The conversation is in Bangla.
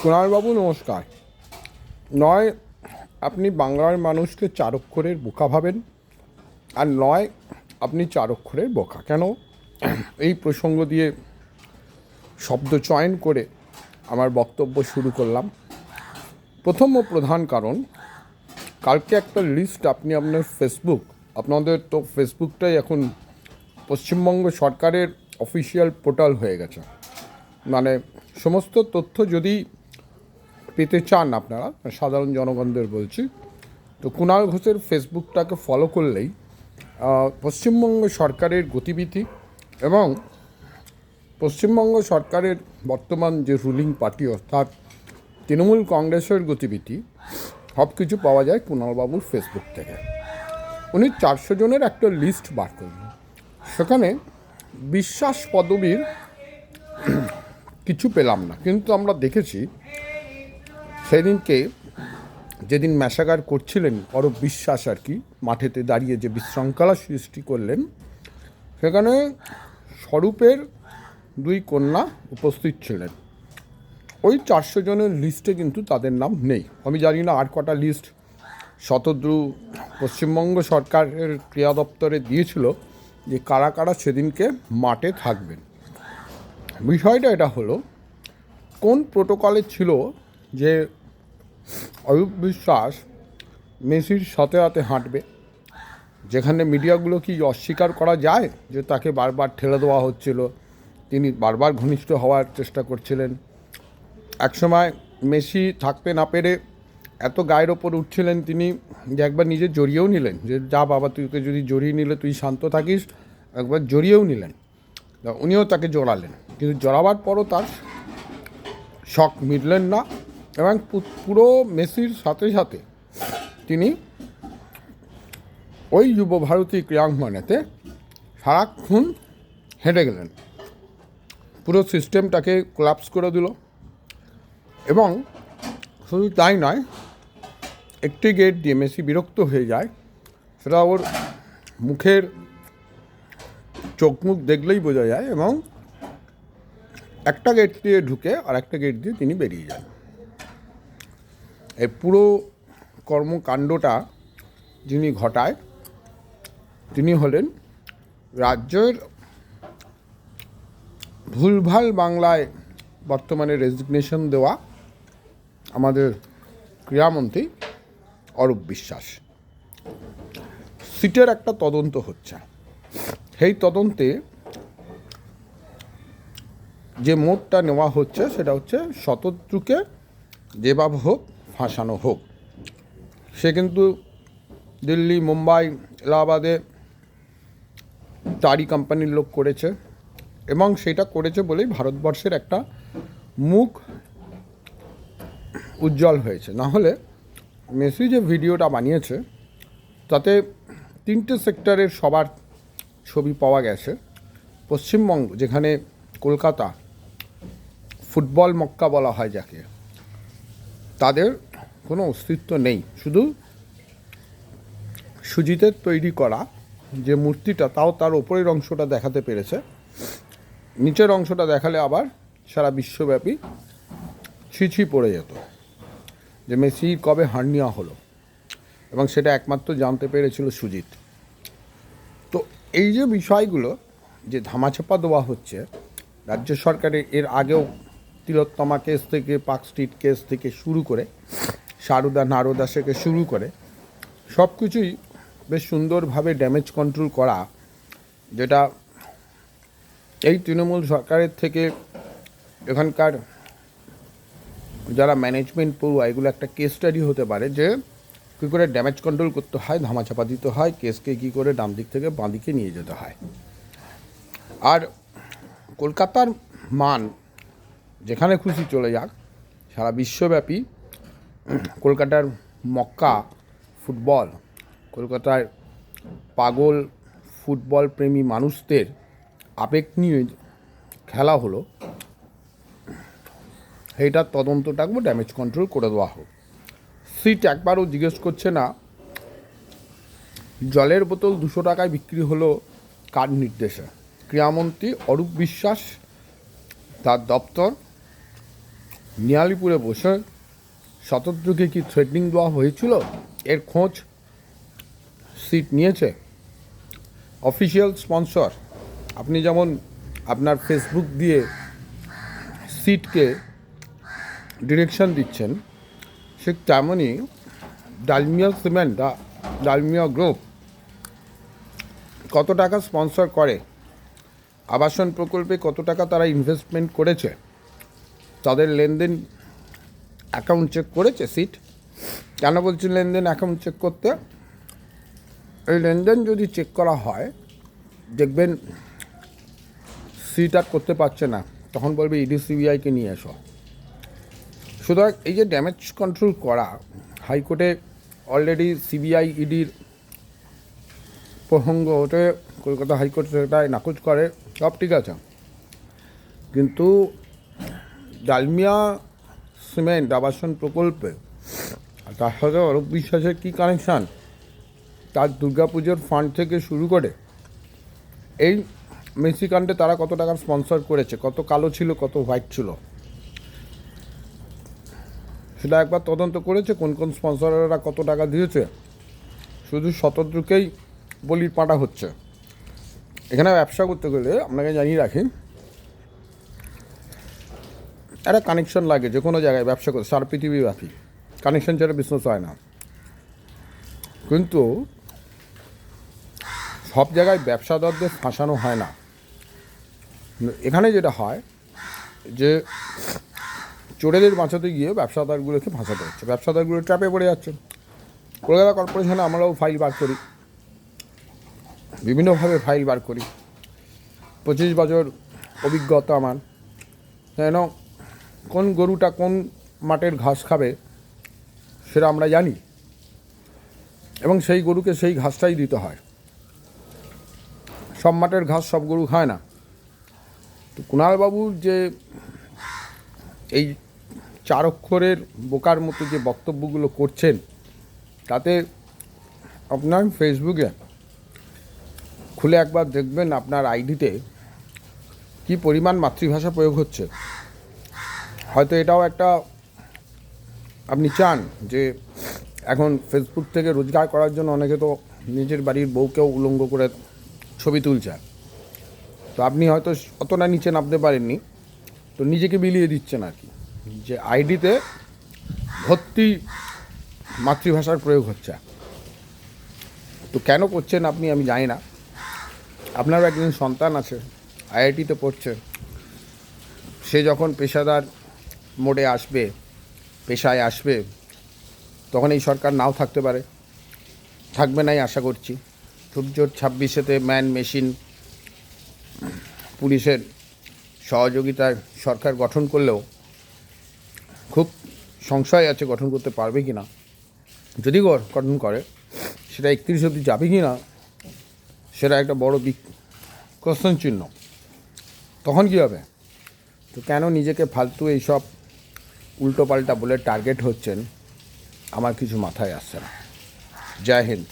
কুণালবাবু নমস্কার। নয় আপনি বাংলার মানুষকে চার অক্ষরের বোকা ভাবেন, আর নয় আপনি চার অক্ষরের বোকা। কেন এই প্রসঙ্গ দিয়ে শব্দ চয়ন করে আমার বক্তব্য শুরু করলাম। প্রথম ও প্রধান কারণ, কালকে একটা লিস্ট আপনি আপনার আপনাদের তো ফেসবুকটাই এখন পশ্চিমবঙ্গ সরকারের অফিসিয়াল পোর্টাল হয়ে গেছে। মানে সমস্ত তথ্য যদি পেতে চান আপনারা, সাধারণ জনগণদের বলছি, তো কুণাল ঘোষের ফেসবুকটাকে ফলো করলেই পশ্চিমবঙ্গ সরকারের গতিবিধি এবং পশ্চিমবঙ্গ সরকারের বর্তমান যে রুলিং পার্টি অর্থাৎ তৃণমূল কংগ্রেসের গতিবিধি সব কিছু পাওয়া যায় কুণালবাবুর ফেসবুক থেকে। উনি 400 জনের একটা লিস্ট বার করলেন। সেখানে বিশ্বাস পদবীর কিছু পেলাম না, কিন্তু আমরা দেখেছি সেদিনকে যেদিন ম্যাসাগার করছিলেন অরূপ বিশ্বাস আর কি, মাঠেতে দাঁড়িয়ে যে বিশৃঙ্খলা সৃষ্টি করলেন, সেখানে স্বরূপের 2 কন্যা উপস্থিত ছিলেন। ওই 400 জনের লিস্টে কিন্তু তাদের নাম নেই। আমি জানি না আর কটা লিস্ট শতদ্রু পশ্চিমবঙ্গ সরকারের ক্রিয়া দপ্তরে দিয়েছিল যে কারা কারা সেদিনকে মাঠে থাকবেন। বিষয়টা এটা হলো, কোন প্রোটোকলে ছিল যে অরূপ বিশ্বাস মেসির সাথে সাথে হাঁটবে, যেখানে মিডিয়াগুলো কি অস্বীকার করা যায় যে তাকে বারবার ঠেলে দেওয়া হচ্ছিল, তিনি বারবার ঘনিষ্ঠ হওয়ার চেষ্টা করছিলেন। একসময় মেসি থাকতে না পেরে এত গায়ের ওপর উঠছিলেন তিনি যে একবার নিজে জড়িয়েও নিলেন, যে যা বাবা তুইকে যদি জড়িয়ে নিলে তুই শান্ত থাকিস, একবার জড়িয়েও নিলেন। উনিও তাকে জড়ালেন, কিন্তু জড়াবার পরও তার শখ মিটলেন না এবং পুরো মেসির সাথে সাথে তিনি ওই যুবভারতী ক্রীড়াঙ্গনেতে সারাক্ষণ হেঁটে গেলেন, পুরো সিস্টেমটাকে কোলাপস করে দিল। এবং শুধু তাই নয়, একটি গেট দিয়ে মেসি বিরক্ত হয়ে যায়, সেটা ওর মুখের চোখ মুখ দেখলেই বোঝা যায়, এবং একটা গেট দিয়ে ঢুকে আর একটা গেট দিয়ে তিনি বেরিয়ে যান। এই পুরো কর্মকাণ্ডটা যিনি ঘটায় তিনি হলেন রাজ্যের ভুলভাল বাংলায় বর্তমানে রেজিগনেশন দেওয়া আমাদের ক্রীড়ামন্ত্রী অরূপ বিশ্বাস। সিটের একটা তদন্ত হচ্ছে, সেই তদন্তে যে মোডটা নেওয়া হচ্ছে সেটা হচ্ছে শতদ্রুকে যেভাবে হোক ফাঁসানো হোক। সে কিন্তু দিল্লি, মুম্বাই, এলাহাবাদে তারই কোম্পানির লোক করেছে, এবং সেটা করেছে বলেই ভারতবর্ষের একটা মুখ উজ্জ্বল হয়েছে। না হলে মেসি যে ভিডিওটা বানিয়েছে তাতে 3টে সেক্টরের সবার ছবি পাওয়া গেছে। পশ্চিমবঙ্গ, যেখানে কলকাতা ফুটবল মক্কা বলা হয় যাকে, তাদের কোনো অস্তিত্ব নেই। শুধু সুজিতের তৈরি করা যে মূর্তিটা, তাও তার ওপরের অংশটা দেখাতে পেরেছে, নিচের অংশটা দেখালে আবার সারা বিশ্বব্যাপী ছিছি পড়ে যেত যে মেসি কবে হার্নিয়া হলো, এবং সেটা একমাত্র জানতে পেরেছিল সুজিত। তো এই যে বিষয়গুলো যে ধামাচাপা দেওয়া হচ্ছে রাজ্য সরকারের, এর আগেও তিলোত্তমা কেস থেকে, পার্ক স্ট্রিট কেস থেকে শুরু করে, সারদা নারদা থেকে শুরু করে সব কিছুই বেশ সুন্দরভাবে ড্যামেজ কন্ট্রোল করা, যেটা এই তৃণমূল সরকারের থেকে এখানকার যারা ম্যানেজমেন্ট পড়ুয়া, এগুলো একটা কেস স্টাডি হতে পারে যে কী করে ড্যামেজ কন্ট্রোল করতে হয়, ধামাচাপা দিতে হয়, কেসকে কী করে ডান দিক থেকে বাঁ দিকে নিয়ে যেতে হয়। আর কলকাতার মান যেখানে খুশি চলে যাক, সারা বিশ্বব্যাপী কলকাতার মক্কা ফুটবল, কলকাতার পাগল ফুটবল প্রেমী মানুষদের আবেগ নিয়ে খেলা হলো, সেইটার তদন্তটাকে ড্যামেজ কন্ট্রোল করে দেওয়া হোক। সিট একবারও জিজ্ঞেস করছে না জলের বোতল 200 টাকায় বিক্রি হলো কার নির্দেশে। ক্রীড়ামন্ত্রী অরূপ বিশ্বাস, তার দপ্তর নিয়ালিপুরে বসে শতদ্রুকে কি থ্রেটনিং দেওয়া হয়েছিল এর খোঁজ সিট নিয়েছে অফিসিয়াল স্পন্সর। আপনি যেমন আপনার ফেসবুক দিয়ে সিটকে ডিরেকশন দিচ্ছেন, ঠিক তেমনই ডালমিয়া সিমেন্ট, ডালমিয়া গ্রুপ কত টাকা স্পন্সর করে, আবাসন প্রকল্পে কত টাকা তারা ইনভেস্টমেন্ট করেছে, তাদের লেনদেন অ্যাকাউন্ট চেক করেছে সিট। কেন বলছি লেনদেন অ্যাকাউন্ট চেক করতে? এই লেনদেন যদি চেক করা হয় দেখবেন সিট আর করতে পারছে না, তখন বলবে ইডি সিবিআইকে নিয়ে এসো। সুতরাং এই যে ড্যামেজ কন্ট্রোল করা, হাইকোর্টে অলরেডি সিবিআই ইডির প্রসঙ্গ ওঠে, কলকাতা হাইকোর্ট সেটাই নাকচ করে, সব ঠিক আছে, কিন্তু ডালমিয়া সিমেন্ট আবাসন প্রকল্পে তার সাথে অরূপ বিশ্বাসের কী কানেকশান, তার দুর্গাপুজোর ফান্ড থেকে শুরু করে এই মেসিকাণ্ডে তারা কত টাকার স্পন্সর করেছে, কত কালো ছিল কত হোয়াইট ছিল, সেটা একবার তদন্ত করেছে? কোন কোন স্পন্সররা কত টাকা দিয়েছে? শুধু শতদ্রুকেই বলির পাঁটা হচ্ছে। এখানে ব্যবসা করতে গেলে আপনাকে জানিয়ে রাখি, একটা কানেকশন লাগে। যে কোনো জায়গায় ব্যবসা করতে সারা পৃথিবীব্যাপী কানেকশন ছাড়া বিজনেস হয় না। কিন্তু সব জায়গায় ব্যবসাদারদের ফাঁসানো হয় না। এখানে যেটা হয় যে চোরেদের বাঁচাতে গিয়ে ব্যবসাদারগুলোকে ফাঁসাতে হচ্ছে, ব্যবসাদারগুলো ট্র্যাপে পড়ে যাচ্ছে। কলকাতা কর্পোরেশনে আমরাও ফাইল বার করি, বিভিন্নভাবে ফাইল বার করি। 25 বছর অভিজ্ঞতা আমার, কেন কোন গরুটা কোন মাঠের ঘাস খাবে সেটা আমরা জানি, এবং সেই গরুকে সেই ঘাসটাই দিতে হয়। সব মাঠের ঘাস সব গরু খায় না। তো কুণালবাবুর যে এই 4 অক্ষরের বোকার মতো যে বক্তব্যগুলো করছেন, তাতে আপনার ফেসবুকে খুলে একবার দেখবেন আপনার আইডিতে কি পরিমাণ মাতৃভাষা প্রয়োগ হচ্ছে। হয়তো এটাও একটা আপনি চান যে এখন ফেসবুক থেকে রোজগার করার জন্য অনেকে তো নিজের বাড়ির বউকেও উলঙ্গ করে ছবি তুলছে, তো আপনি হয়তো অতটা নিচে নামতে পারেননি, তো নিজেকে বিলিয়ে দিচ্ছেন আর কি, যে আইডিতে ভর্তি মাতৃভাষার প্রয়োগ হচ্ছে। তো কেন করছেন আপনি আমি জানি না। আপনারও একজন সন্তান আছে, আইআইটিতে পড়ছে, সে যখন পেশাদার মোডে আসবে, পেশায় আসবে, তখন এই সরকার নাও থাকতে পারে, থাকবে নাই আশা করছি। খুব জোর 26-এতে ম্যান মেশিন পুলিশের সহযোগিতায় সরকার গঠন করলেও খুব সংশয় আছে গঠন করতে পারবে কি না। যদি গঠন করে সেটা 31 অবধি যাবে কি না, সেটা একটা বড় কোশ্চেন চিহ্ন। তখন কী হবে? তো কেন নিজেকে ফালতু এইসব উল্টোপাল্টা বলে টার্গেট হচ্ছেন, আমার কিছু মাথায় আসছে না। জয় হিন্দ।